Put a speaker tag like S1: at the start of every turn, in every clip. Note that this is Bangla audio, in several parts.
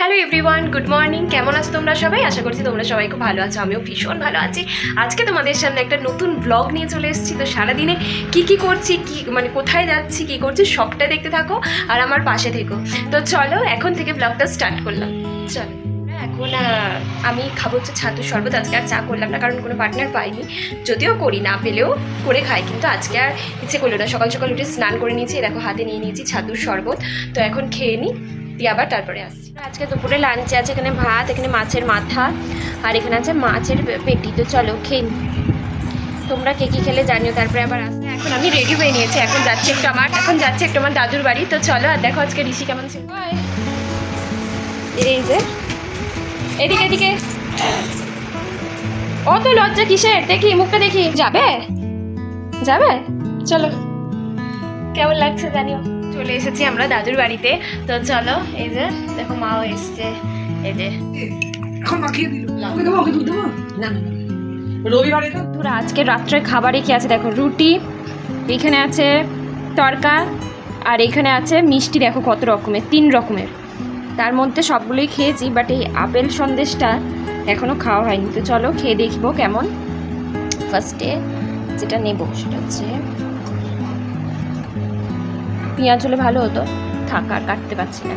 S1: Hello everyone, good morning. কেমন আছো তোমরা সবাই? আশা করছি তোমরা সবাই খুব ভালো আছো। আমিও ভীষণ ভালো আছি। আজকে তোমাদের সামনে একটা নতুন ব্লগ নিয়ে চলে এসেছি। তো সারাদিনে কি করছি, কোথায় যাচ্ছি, কি করছি সবটা দেখতে থাকো আর আমার পাশে থেকো। তো চলো এখন থেকে ব্লগটা স্টার্ট করলাম। চলো এখন আমি খাবো হচ্ছে ছাতুর শরবত। আজকে আর চা করলাম না, কারণ কোনো পার্টনার পাইনি। যদিও করি, না পেলেও করে খাই, কিন্তু আজকে আর ইচ্ছে করলো না। সকাল সকাল উঠে স্নান করে নিয়েছি, দেখো হাতে নিয়ে নিয়েছি ছাতুর শরবত। তো এখন খেয়ে নিই, দিয়ে আবার তারপরে আসছি। আজকে দুপুরে লাঞ্চে আছে এখানে ভাত, এখানে মাছের মাথা, আর এখানে আছে মাছের পেটি। তো চলো খেয়ে নিই। তোমরা কে কী খেলে জানিও, তারপরে আবার আসতে। এখন আমি রেডি হয়ে নিয়েছি, এখন যাচ্ছি একটু আমার দাদুর বাড়ি। তো চলো আর দেখো আজকে ঋষি কেমন ছিল। এই যে এদিকে অত লজ্জা কিসের? দেখি মুখটা দেখি। যাবে চলো, কেমন লাগছে জানিও। চলে এসেছি আমরা দাদুর বাড়িতে। তো চলো, এই যে দেখো মাও এসছে। এই যে
S2: রবিবারে
S1: আজকে রাত্রের খাবারে কি আছে দেখো, রুটি, এখানে আছে তরকা, আর এখানে আছে মিষ্টি। দেখো কত রকমের, 3 রকমের। তার মধ্যে সবগুলোই খেয়েছি, বাট এই আপেল সন্দেশটা এখনও খাওয়া হয়নি। তো চলো খেয়ে দেখবো কেমন। ফার্স্টে যেটা নেব সেটা হচ্ছে পেঁয়াজ হলে ভালো হতো, থাক আর কাটতে পারছি না।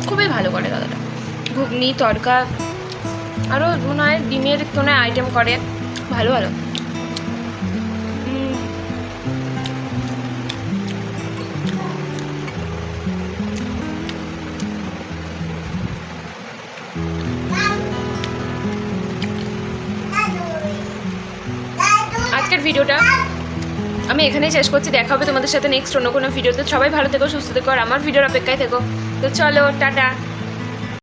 S1: খুবই ভালো করে দাদাটা, ঘুগনি, তরকা, আরও মনে হয় ডিমের কোনো আইটেম করে, ভালো ভালো। আজকের ভিডিওটা আমি এখানেই শেষ করছি। দেখা হবে তোমাদের সাথে নেক্সট অন্য কোনো ভিডিওতে। সবাই ভালো থেকো, সুস্থ থেকো, আর আমার ভিডিওর অপেক্ষায় থেকো। তো চলো, টাটা।